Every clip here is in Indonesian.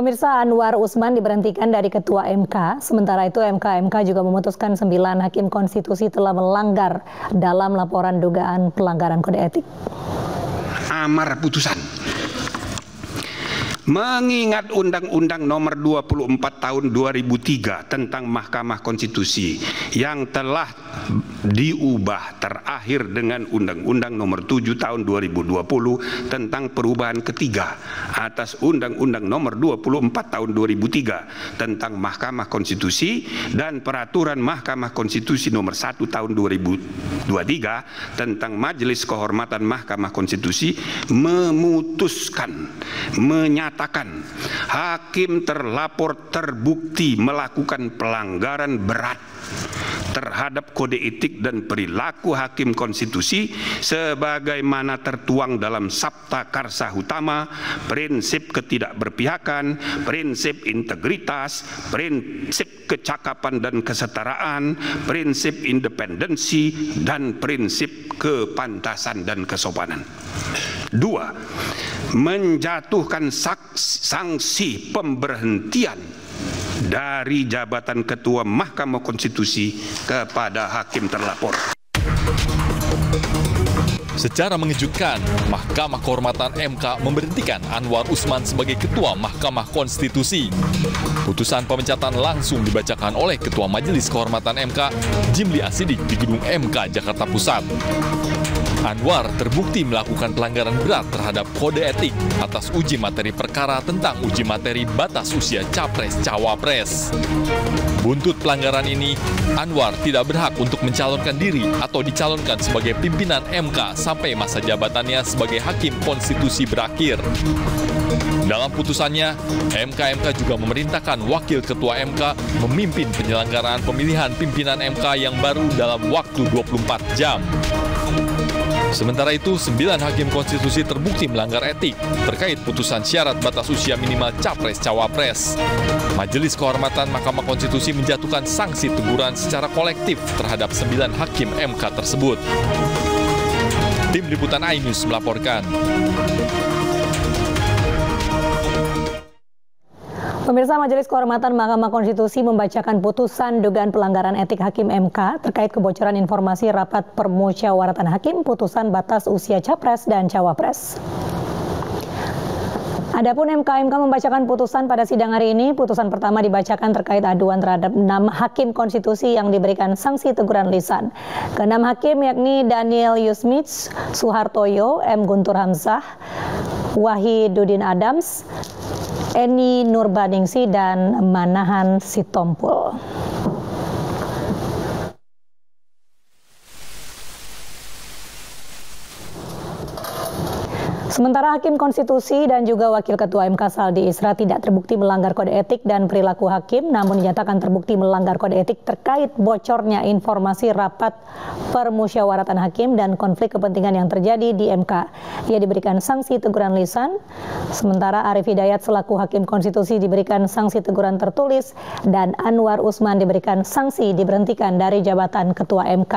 Pemirsa, Anwar Usman diberhentikan dari Ketua MK. Sementara itu MK juga memutuskan 9 hakim konstitusi telah melanggar dalam laporan dugaan pelanggaran kode etik. Amar putusan. Mengingat Undang-Undang Nomor 24 Tahun 2003 tentang Mahkamah Konstitusi yang telah diubah terakhir dengan Undang-Undang Nomor 7 Tahun 2020 tentang perubahan ketiga atas Undang-Undang Nomor 24 Tahun 2003 tentang Mahkamah Konstitusi dan Peraturan Mahkamah Konstitusi Nomor 1 Tahun 2023 tentang Majelis Kehormatan Mahkamah Konstitusi menyatakan hakim terlapor terbukti melakukan pelanggaran berat terhadap kode etik dan perilaku hakim konstitusi sebagaimana tertuang dalam Sabta Karsa Utama, prinsip ketidakberpihakan, prinsip integritas, prinsip kecakapan dan kesetaraan, prinsip independensi, dan prinsip kepantasan dan kesopanan. 2. Menjatuhkan sanksi pemberhentian dari jabatan Ketua Mahkamah Konstitusi kepada hakim terlapor. Secara mengejutkan, Mahkamah Kehormatan MK memberhentikan Anwar Usman sebagai Ketua Mahkamah Konstitusi. Putusan pemecatan langsung dibacakan oleh Ketua Majelis Kehormatan MK, Jimli Asidik di Gedung MK Jakarta Pusat. Anwar terbukti melakukan pelanggaran berat terhadap kode etik atas uji materi perkara tentang uji materi batas usia Capres-Cawapres. Buntut pelanggaran ini, Anwar tidak berhak untuk mencalonkan diri atau dicalonkan sebagai pimpinan MK sampai masa jabatannya sebagai hakim konstitusi berakhir. Dalam putusannya, MK juga memerintahkan Wakil Ketua MK memimpin penyelenggaraan pemilihan pimpinan MK yang baru dalam waktu 24 jam. Sementara itu, 9 hakim konstitusi terbukti melanggar etik terkait putusan syarat batas usia minimal Capres-Cawapres. Majelis Kehormatan Mahkamah Konstitusi menjatuhkan sanksi teguran secara kolektif terhadap 9 hakim MK tersebut. Tim Liputan iNews melaporkan. Pemirsa, Majelis Kehormatan Mahkamah Konstitusi membacakan putusan dugaan pelanggaran etik Hakim MK terkait kebocoran informasi rapat permusyawaratan hakim putusan batas usia Capres dan Cawapres. Adapun MK membacakan putusan pada sidang hari ini. Putusan pertama dibacakan terkait aduan terhadap 6 hakim konstitusi yang diberikan sanksi teguran lisan. Ke-6 hakim yakni Daniel Yusmits, Suhartoyo, M. Guntur Hamzah, Wahidudin Adams, Eni Nurbaningsi, dan Manahan Sitompul. Sementara Hakim Konstitusi dan juga Wakil Ketua MK Saldi Isra tidak terbukti melanggar kode etik dan perilaku hakim, namun dinyatakan terbukti melanggar kode etik terkait bocornya informasi rapat permusyawaratan hakim dan konflik kepentingan yang terjadi di MK. Ia diberikan sanksi teguran lisan, sementara Arif Hidayat selaku Hakim Konstitusi diberikan sanksi teguran tertulis dan Anwar Usman diberikan sanksi diberhentikan dari jabatan Ketua MK.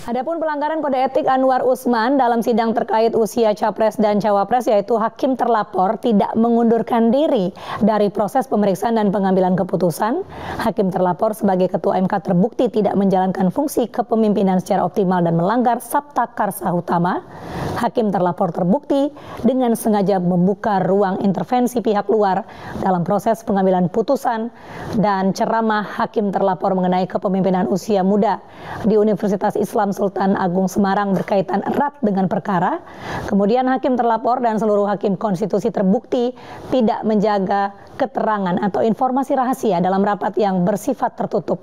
Adapun pelanggaran kode etik Anwar Usman dalam sidang terkait usia Capres dan Cawapres, yaitu hakim terlapor tidak mengundurkan diri dari proses pemeriksaan dan pengambilan keputusan. Hakim terlapor sebagai Ketua MK terbukti tidak menjalankan fungsi kepemimpinan secara optimal dan melanggar Sabta Karsa Utama. Hakim terlapor terbukti dengan sengaja membuka ruang intervensi pihak luar dalam proses pengambilan putusan dan ceramah hakim terlapor mengenai kepemimpinan usia muda di Universitas Islam Sultan Agung Semarang berkaitan erat dengan perkara. Kemudian hakim terlapor dan seluruh hakim konstitusi terbukti tidak menjaga keterangan atau informasi rahasia dalam rapat yang bersifat tertutup.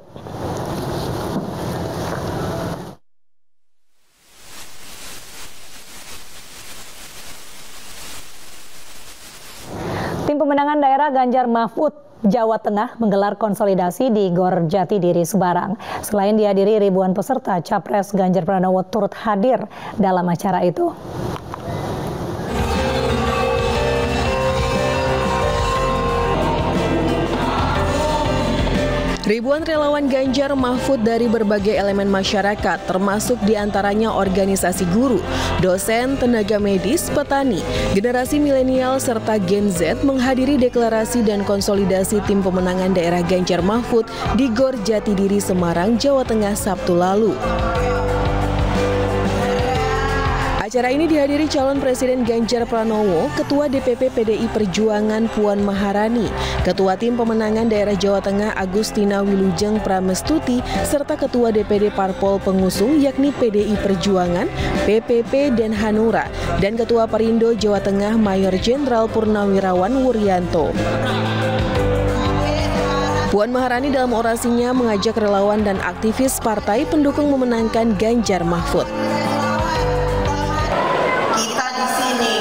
Tim pemenangan daerah Ganjar Mahfud Jawa Tengah menggelar konsolidasi di Gor Jatidiri, Semarang. Selain dihadiri ribuan peserta, Capres Ganjar Pranowo turut hadir dalam acara itu. Ribuan relawan Ganjar Mahfud dari berbagai elemen masyarakat, termasuk diantaranya organisasi guru, dosen, tenaga medis, petani, generasi milenial, serta Gen Z menghadiri deklarasi dan konsolidasi tim pemenangan daerah Ganjar Mahfud di Gor Jatidiri, Semarang, Jawa Tengah, Sabtu lalu. Acara ini dihadiri calon Presiden Ganjar Pranowo, Ketua DPP PDI Perjuangan Puan Maharani, Ketua Tim Pemenangan Daerah Jawa Tengah Agustina Wilujeng Pramestuti, serta Ketua DPD Parpol Pengusung yakni PDI Perjuangan, PPP dan Hanura, dan Ketua Perindo Jawa Tengah Mayor Jenderal Purnawirawan Wuryanto. Puan Maharani dalam orasinya mengajak relawan dan aktivis partai pendukung memenangkan Ganjar Mahfud. Kita di sini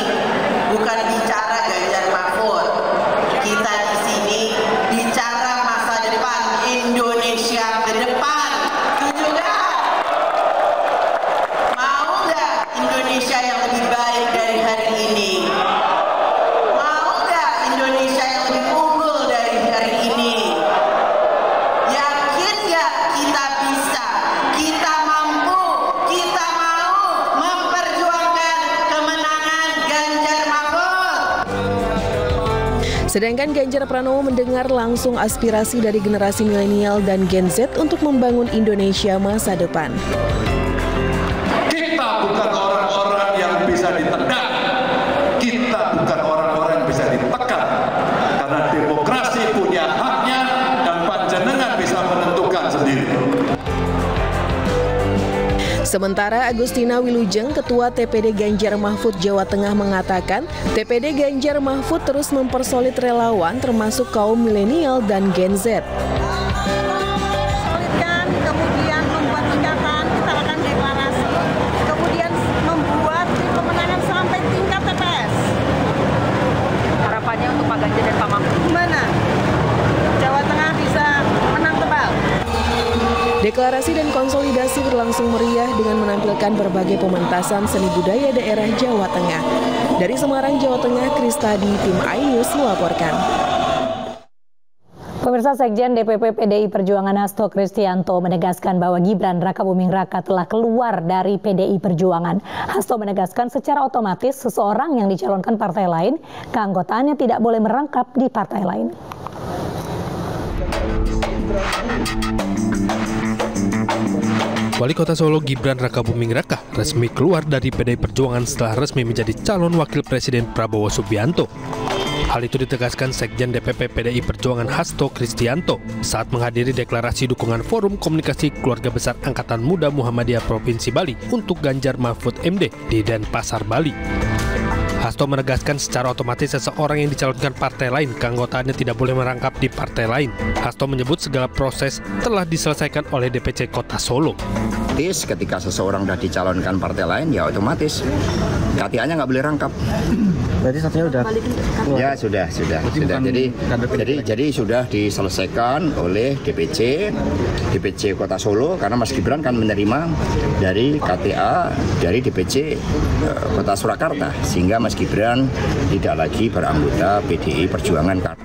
bukan bicara Ganjar Mahfud. Kita di sini bicara masa depan Indonesia ke depan. Setuju nggak? Mau nggak Indonesia yang lebih baik dari hari ini? Mau nggak Indonesia yang lebih unggul dari hari ini? Yakin nggak kita bisa? Kita mampu? Kita mau memperjuangkan kemenangan Ganjar Mahfud? Sedangkan Ganjar Pranowo mendengar langsung aspirasi dari generasi milenial dan Gen Z untuk membangun Indonesia masa depan. Kita bukan orang-orang yang bisa ditekan. Kita bukan orang-orang yang bisa ditekan. Karena demokrasi punya haknya dan panjenengan bisa menentukan sendiri. Sementara Agustina Wilujeng, Ketua TPD Ganjar Mahfud Jawa Tengah mengatakan, TPD Ganjar Mahfud terus mempersolid relawan termasuk kaum milenial dan Gen Z. Solidkan, kemudian membuat tingkatan, kita akan deklarasi, kemudian membuat tim pemenangan sampai tingkat TPS. Harapannya untuk Pak Ganjar dan Pak Mahfud gimana? Jawa Tengah bisa menang tebal. Deklarasi dan konsolidasi berlangsung meriah dengan menampilkan berbagai pementasan seni budaya daerah Jawa Tengah. Dari Semarang, Jawa Tengah, Kristadi, tim iNews melaporkan. Pemirsa, Sekjen DPP PDI Perjuangan Hasto Kristianto menegaskan bahwa Gibran Rakabuming Raka telah keluar dari PDI Perjuangan. Hasto menegaskan secara otomatis seseorang yang dicalonkan partai lain, keanggotaannya tidak boleh merangkap di partai lain. Wali Kota Solo Gibran Rakabuming Raka resmi keluar dari PDI Perjuangan setelah resmi menjadi calon Wakil Presiden Prabowo Subianto. Hal itu ditegaskan Sekjen DPP PDI Perjuangan Hasto Kristianto saat menghadiri deklarasi dukungan Forum Komunikasi Keluarga Besar Angkatan Muda Muhammadiyah Provinsi Bali untuk Ganjar Mahfud MD di Denpasar, Bali. Hasto menegaskan secara otomatis seseorang yang dicalonkan partai lain, keanggotaannya tidak boleh merangkap di partai lain. Hasto menyebut segala proses telah diselesaikan oleh DPC Kota Solo. Ketika seseorang sudah dicalonkan partai lain, ya otomatis KTA-nya nggak boleh rangkap. Berarti satunya udah? Ya sudah. Jadi sudah diselesaikan oleh DPC Kota Solo karena Mas Gibran kan menerima dari KTA dari DPC Kota Surakarta sehingga Mas Gibran tidak lagi beranggota PDI Perjuangan.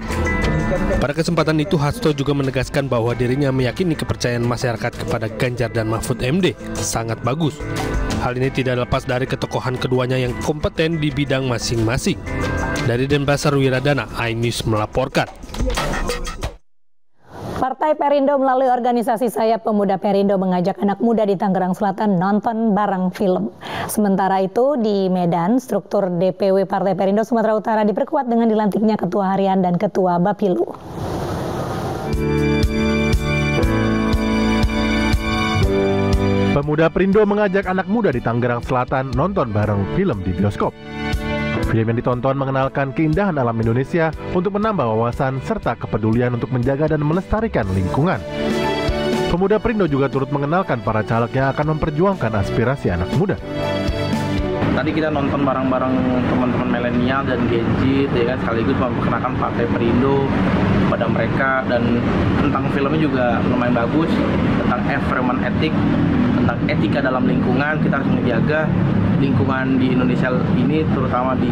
Pada kesempatan itu Hasto juga menegaskan bahwa dirinya meyakini kepercayaan masyarakat kepada Ganjar dan Mahfud MD sangat bagus. Hal ini tidak lepas dari ketokohan keduanya yang kompeten di bidang masing-masing. Dari Denpasar, Wiradana, iNews melaporkan. Partai Perindo melalui organisasi Sayap Pemuda Perindo mengajak anak muda di Tangerang Selatan nonton bareng film. Sementara itu di Medan, struktur DPW Partai Perindo Sumatera Utara diperkuat dengan dilantiknya Ketua Harian dan Ketua Bapilu. Pemuda Perindo mengajak anak muda di Tangerang Selatan nonton bareng film di bioskop. Film yang ditonton mengenalkan keindahan alam Indonesia untuk menambah wawasan serta kepedulian untuk menjaga dan melestarikan lingkungan. Pemuda Perindo juga turut mengenalkan para caleg yang akan memperjuangkan aspirasi anak muda. Tadi kita nonton bareng-bareng teman-teman milenial dan Gen Z, ya kan, sekaligus memperkenalkan Partai Perindo pada mereka, dan tentang filmnya juga lumayan bagus, tentang environment etik, tentang etika dalam lingkungan, kita harus menjaga lingkungan di Indonesia ini, terutama di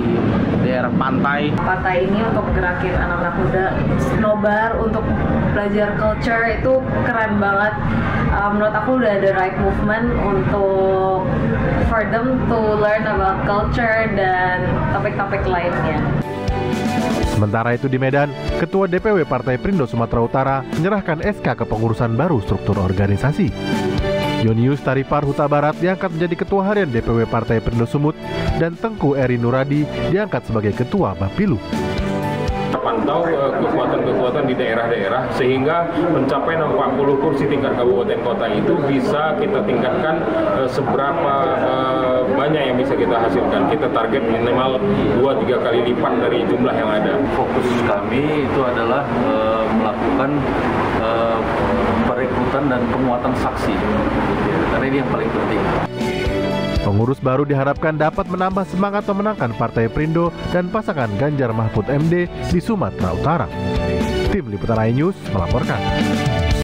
daerah pantai. Partai ini untuk gerakin anak-anak muda nobar untuk belajar culture itu keren banget. Menurut aku udah ada right movement untuk for them to learn about culture dan topik-topik lainnya. Sementara itu di Medan, Ketua DPW Partai Perindo Sumatera Utara menyerahkan SK kepengurusan baru struktur organisasi. Yonius Taripar Huta Barat diangkat menjadi Ketua Harian DPW Partai Perindo Sumut dan Tengku Eri Nuradi diangkat sebagai Ketua Bapilu. Pantau kekuatan-kekuatan di daerah-daerah sehingga mencapai 40 kursi tingkat kabupaten kota itu bisa kita tingkatkan seberapa banyak yang bisa kita hasilkan. Kita target minimal 2-3 kali lipat dari jumlah yang ada. Fokus kami itu adalah melakukan perekrutan dan penguatan saksi, karena ini yang paling penting. Pengurus baru diharapkan dapat menambah semangat memenangkan Partai Perindo dan pasangan Ganjar Mahfud MD di Sumatera Utara. Tim Liputan iNews melaporkan.